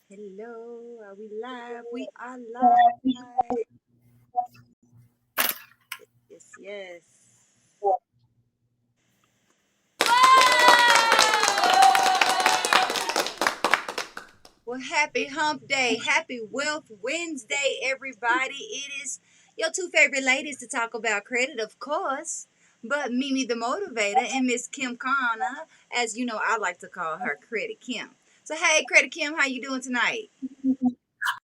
Hello, are we live? We are live. Yes, yes. Well, happy hump day. Happy Wealth Wednesday, everybody. It is your two favorite ladies to talk about credit, of course, but Mimi the Motivator and Miss Kim Kana, as you know, I like to call her Credit Kim. So, hey, Credit Kim, how you doing tonight?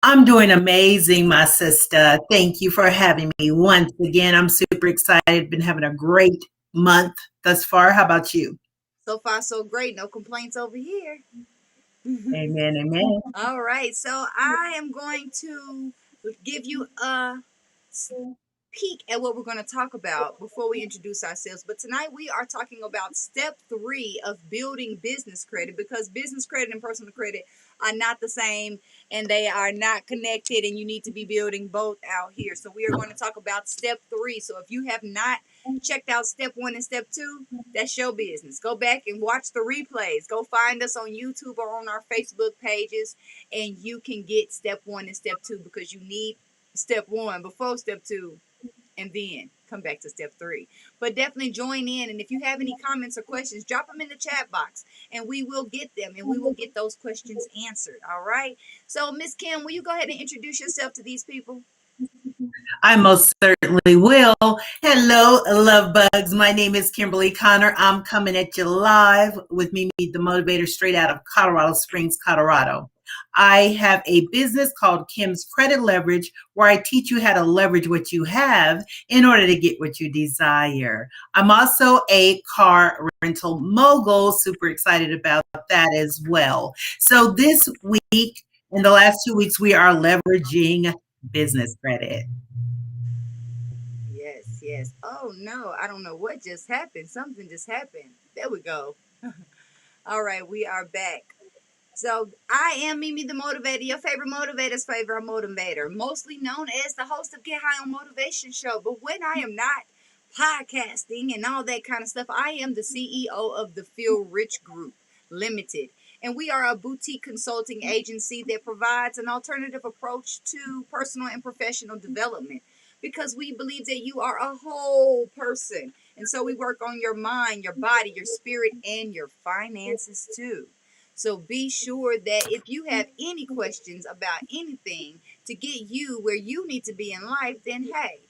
I'm doing amazing, my sister. Thank you for having me once again. I'm super excited. Been having a great month thus far. How about you? So far, so great. No complaints over here. Amen. Amen. All right, so I am going to give you a peek at what we're going to talk about before we introduce ourselves. But tonight we are talking about step three of building business credit, because business credit and personal credit are not the same and they are not connected, and you need to be building both out here. So we are going to talk about step three. So if you have not checked out step one and step two, that's your business. Go back and watch the replays. Go find us on YouTube or on our Facebook pages, and you can get step one and step two, because you need step one before step two, and then come back to step three. But definitely join in. And if you have any comments or questions, drop them in the chat box and we will get them, and we will get those questions answered. All right. So, Miss Kim, will you go ahead and introduce yourself to these people? I most certainly will. Hello, love bugs. My name is Kimberly Connor. I'm coming at you live with Mimi the Motivator, straight out of Colorado Springs, Colorado. I have a business called Kim's Credit Leverage, where I teach you how to leverage what you have in order to get what you desire. I'm also a car rental mogul, super excited about that as well. So this week, in the last 2 weeks, we are leveraging business credit. Yes, yes. Oh, no, I don't know what just happened. Something just happened. There we go. All right, we are back. So I am Mimi the Motivator, your favorite motivator's favorite motivator, mostly known as the host of Get High on Motivation Show. But when I am not podcasting and all that kind of stuff, I am the CEO of the Feel Rich Group Limited. And we are a boutique consulting agency that provides an alternative approach to personal and professional development, because we believe that you are a whole person. And so we work on your mind, your body, your spirit, and your finances too. So be sure that if you have any questions about anything to get you where you need to be in life, then hey,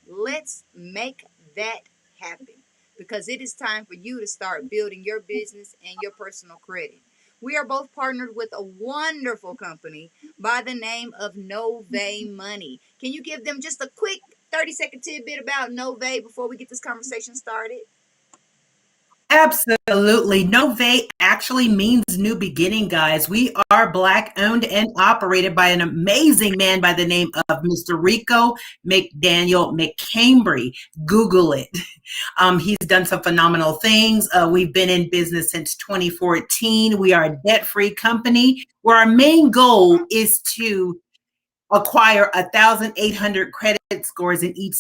let's make that happen, because it is time for you to start building your business and your personal credit. We are both partnered with a wonderful company by the name of Nove Money. Can you give them just a quick 30-second tidbit about Nove before we get this conversation started? Absolutely. Nove actually means new beginning, guys. We are Black owned and operated by an amazing man by the name of Mr. Rico McDaniel McCambry. Google it. He's done some phenomenal things. We've been in business since 2014. We are a debt-free company where our main goal is to acquire 1,800 credit scores in each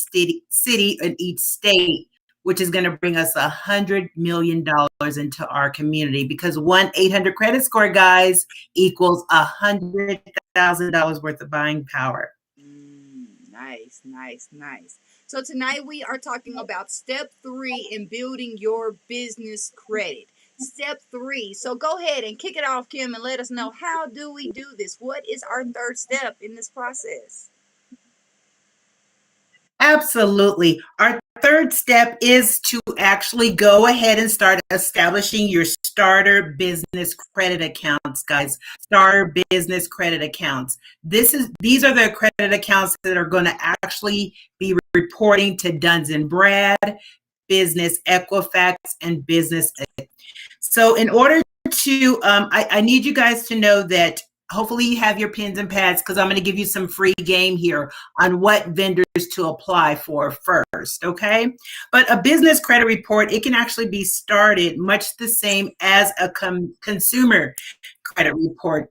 city and each state, which is going to bring us $100 million into our community, because 1-800 credit score, guys, equals $100,000 worth of buying power. Nice, nice, nice. So tonight we are talking about step three in building your business credit. Step three. So go ahead and kick it off, Kim, and let us know, how do we do this? What is our third step in this process? Absolutely. Our third step is to actually go ahead and start establishing your starter business credit accounts, guys. Starter business credit accounts. These are the credit accounts that are going to actually be reporting to Duns and Brad, Business Equifax, and Business. So in order to, I need you guys to know that hopefully you have your pens and pads, because I'm going to give you some free game here on what vendors to apply for first, okay? But a business credit report, it can actually be started much the same as a consumer credit report,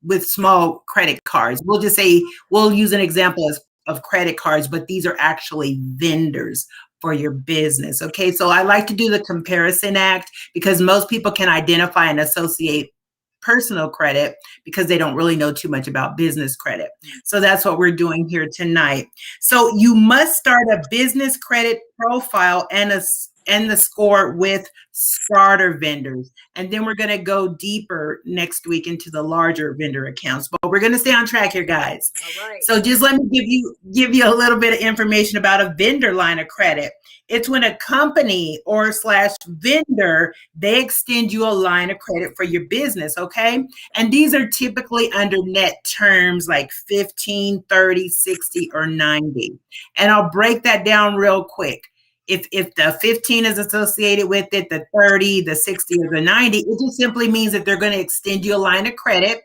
with small credit cards. We'll just say, we'll use an example of credit cards, but these are actually vendors for your business, okay? So I like to do the comparison act, because most people can identify and associate personal credit because they don't really know too much about business credit. So that's what we're doing here tonight. So you must start a business credit profile and the score with starter vendors. And then we're going to go deeper next week into the larger vendor accounts. But we're going to stay on track here, guys. All right. So just let me give you a little bit of information about a vendor line of credit. It's when a company or slash vendor, they extend you a line of credit for your business, okay? And these are typically under net terms like 15, 30, 60, or 90. And I'll break that down real quick. If the 15 is associated with it, the 30, the 60, or the 90, it just simply means that they're going to extend you a line of credit.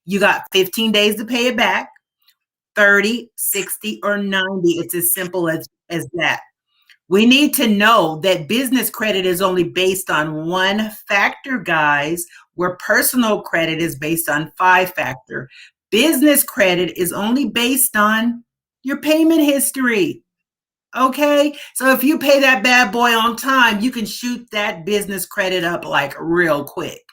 You got 15 days to pay it back, 30, 60, or 90. It's as simple as that. We need to know that business credit is only based on one factor, guys, where personal credit is based on 5-factor. Business credit is only based on your payment history. Okay, so if you pay that bad boy on time, you can shoot that business credit up like real quick.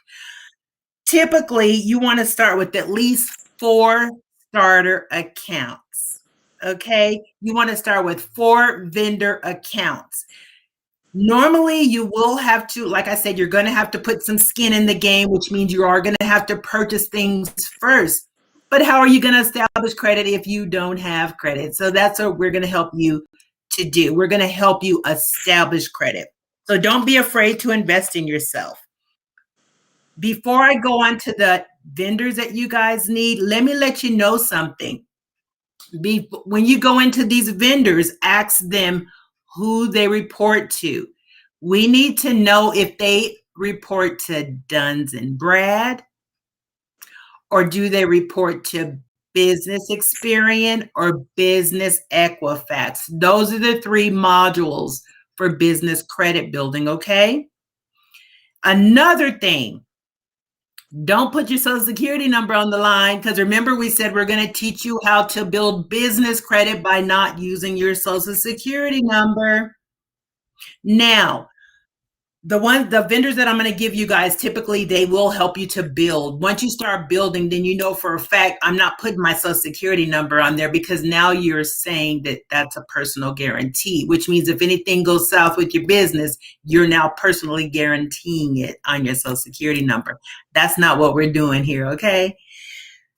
Typically, you want to start with at least 4 starter accounts. Okay, you want to start with 4 vendor accounts. Normally, you will have to, like I said, you're going to have to put some skin in the game, which means you are going to have to purchase things first. But how are you going to establish credit if you don't have credit? So that's what we're going to help you to do. We're going to help you establish credit. So don't be afraid to invest in yourself. Before I go on to the vendors that you guys need, let me let you know something. When you go into these vendors, ask them who they report to. We need to know if they report to Duns and Brad, or do they report to Business Experian or Business Equifax. Those are the 3 modules for business credit building, okay? Another thing, don't put your social security number on the line, because remember we said we're going to teach you how to build business credit by not using your social security number. Now, the vendors that I'm going to give you guys, typically they will help you to build. Once you start building, then you know for a fact I'm not putting my social security number on there, because now you're saying that that's a personal guarantee, which means if anything goes south with your business, you're now personally guaranteeing it on your social security number. That's not what we're doing here, okay?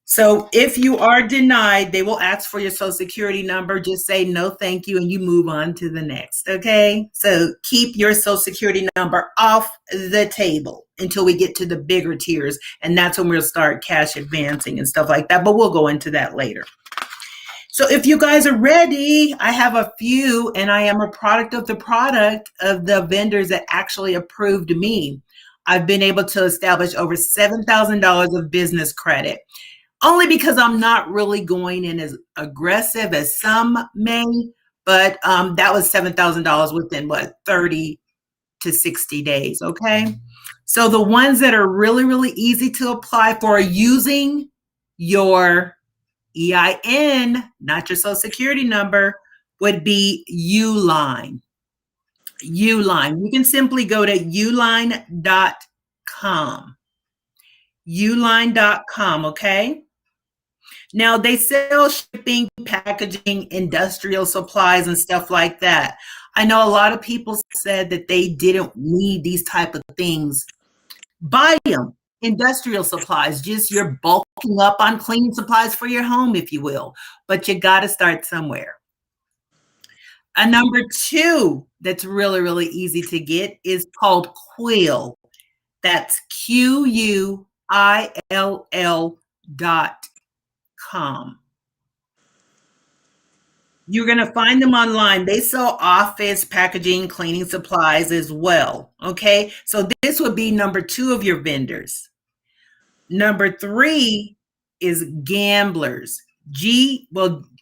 So if you are denied, they will ask for your social security number. Just say no, thank you, and you move on to the next, okay? So keep your social security number off the table until we get to the bigger tiers, and that's when we'll start cash advancing and stuff like that, but we'll go into that later. So if you guys are ready, I have a few, and I am a product of the vendors that actually approved me. I've been able to establish over $7,000 of business credit. Only because I'm not really going in as aggressive as some may, but that was $7,000 within 30 to 60 days, okay? So the ones that are really, really easy to apply for using your EIN, not your social security number, would be Uline. Uline. You can simply go to uline.com. Uline.com, okay? Now, they sell shipping, packaging, industrial supplies, and stuff like that. I know a lot of people said that they didn't need these type of things. Buy them. Industrial supplies, just you're bulking up on cleaning supplies for your home, if you will. But you got to start somewhere. A number 2 that's really, really easy to get is called Quill. That's QUILL.com. You're going to find them online. They sell office, packaging, cleaning supplies as well. Okay. So this would be number 2 of your vendors. Number 3 is Gamblers. GEMPLERS.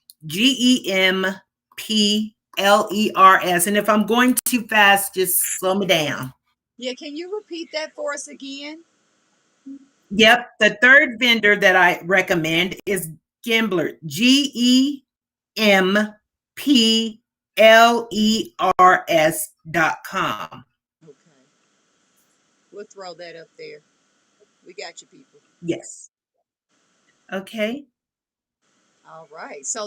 And if I'm going too fast, just slow me down. Yeah, can you repeat that for us again? Yep. The 3rd vendor that I recommend is Gambler. GEMPLERS.com. Okay. We'll throw that up there. We got you, people. Yes. Okay. All right. So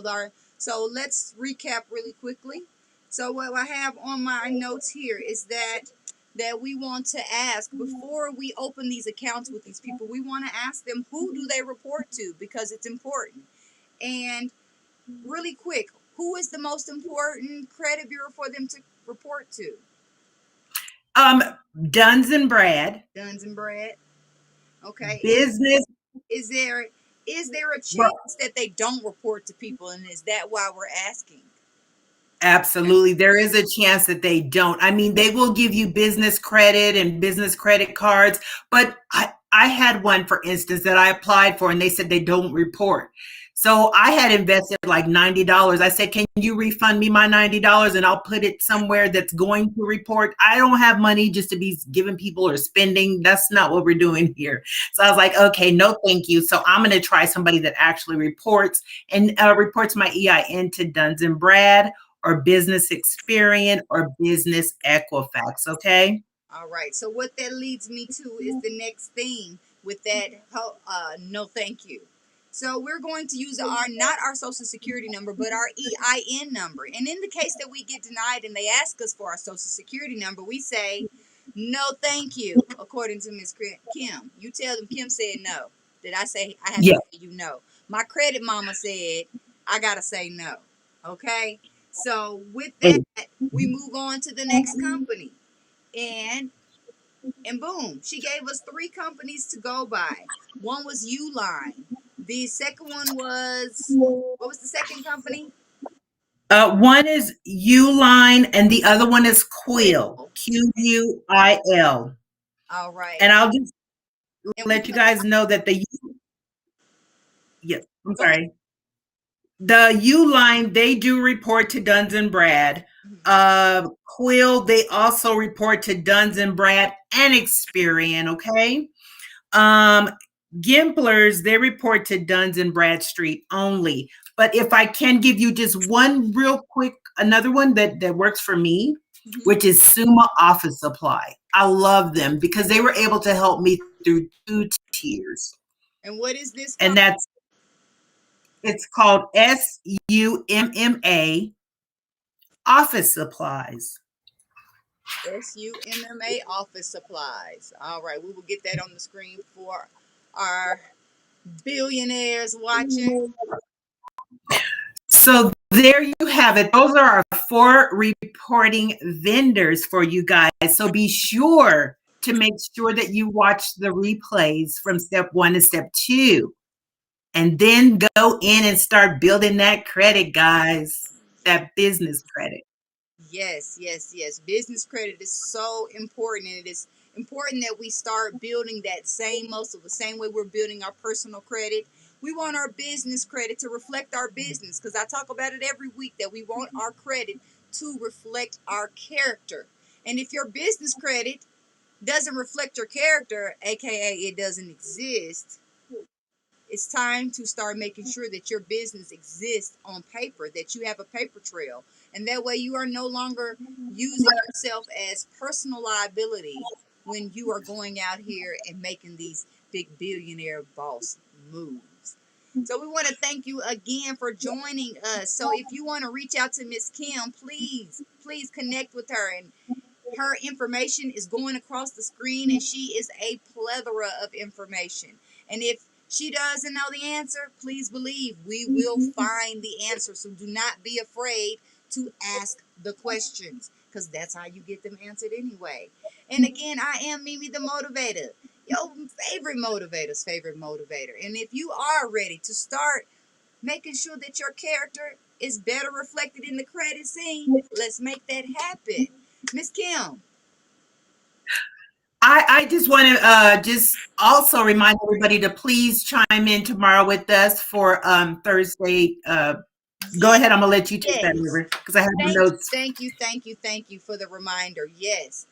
let's recap really quickly. So what I have on my notes here is that we want to ask before we open these accounts with these people. We want to ask them, who do they report to, because it's important. And really quick, who is the most important credit bureau for them to report to? Um, Duns and Brad, Duns and Brad. Okay. business. Is there is there a Well, chance that they don't report to people, and is that why we're asking? absolutely. There is a chance that they don't. I mean, they will give you business credit and business credit cards, but I had one, for instance, that I applied for and they said they don't report. So I had invested like $90. I said, can you refund me my $90 and I'll put it somewhere that's going to report? I don't have money just to be giving people or spending. That's not what we're doing here. So I was like, okay, no, thank you. So I'm going to try somebody that actually reports and reports my EIN to Duns and Brad or Business Experian or Business Equifax. Okay. All right. So what that leads me to is the next thing with that. No, thank you. So we're going to use our not our social security number, but our EIN number. And in the case that we get denied and they ask us for our social security number, we say, no, thank you. According to Miss Kim, you tell them Kim said no. Did I say I have to Yeah. say you no? My credit mama said I gotta say no. Okay. So with that, we move on to the next company and boom, she gave us three companies to go by. One was Uline. The second one was, what was the second company? One is Uline and the other one is Quill, Quill. Quil. All right. And I'll just And we let you know. guys know that yeah, I'm Go ahead. sorry. The Uline, they do report to Duns and Brad. Mhm. Quill, they also report to Duns and Brad and Experian. Okay. Um, Gimplers, they report to Duns and Bradstreet only. But if I can give you just one real quick, another one that works for me, Mhm. which is Summa Office Supply. I love them because they were able to help me through 2 tiers. And what is this called? And it's called SUMMA Office Supplies. SUMMA Office Supplies. All right. We will get that on the screen for our billionaires watching. So there you have it. Those are our 4 reporting vendors for you guys. So be sure to make sure that you watch the replays from step 1 to step 2. And then go in and start building that credit, guys, that business credit. Yes, yes, yes. Business credit is so important, and it is important that we start building that same muscle, the same way we're building our personal credit. We want our business credit to reflect our business, because I talk about it every week that we want our credit to reflect our character. And if your business credit doesn't reflect your character, aka it doesn't exist, it's time to start making sure that your business exists on paper, that you have a paper trail. And that way you are no longer using yourself as personal liability when you are going out here and making these big billionaire boss moves. So we want to thank you again for joining us. So if you want to reach out to Miss Kim, please connect with her, and her information is going across the screen, and she is a plethora of information. And if she doesn't know the answer, please believe we will find the answer. So do not be afraid to ask the questions, because that's how you get them answered anyway. And again, I am Mimi the Motivator, your favorite motivator's favorite motivator. And if you are ready to start making sure that your character is better reflected in the credit scene, let's make that happen. Miss Kim. I just want to just also remind everybody to please chime in tomorrow with us for Thursday. Go Yes, ahead. I'm gonna let you take that yes. over because I have the Thank you, notes. thank you, thank you, thank you for the reminder. Yes.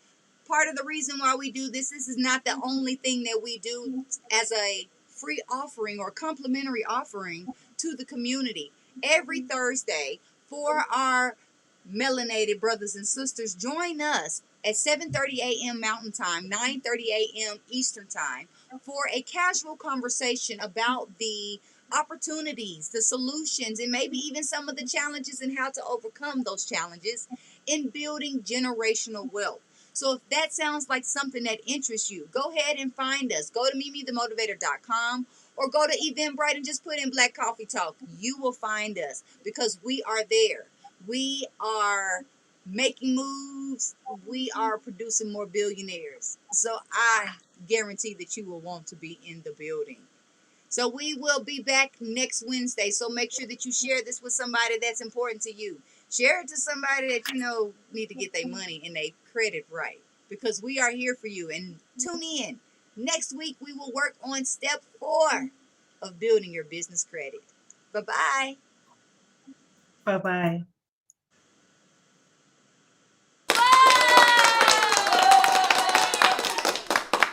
Part of the reason why we do this is not the only thing that we do as a free offering or complimentary offering to the community. Every Thursday for our melanated brothers and sisters, join us at 7:30 a.m. Mountain Time, 9:30 a.m. Eastern Time for a casual conversation about the opportunities, the solutions, and maybe even some of the challenges and how to overcome those challenges in building generational wealth. So if that sounds like something that interests you, go ahead and find us. Go to mimithemotivator.com or go to Eventbrite and just put in Black Coffee Talk. You will find us because we are there. We are making moves. We are producing more billionaires. So I guarantee that you will want to be in the building. So we will be back next Wednesday. So make sure that you share this with somebody that's important to you. Share it to somebody that you know need to get their money and their credit right. Because we are here for you. And tune in. Next week we will work on step 4 of building your business credit. Bye bye. Bye bye.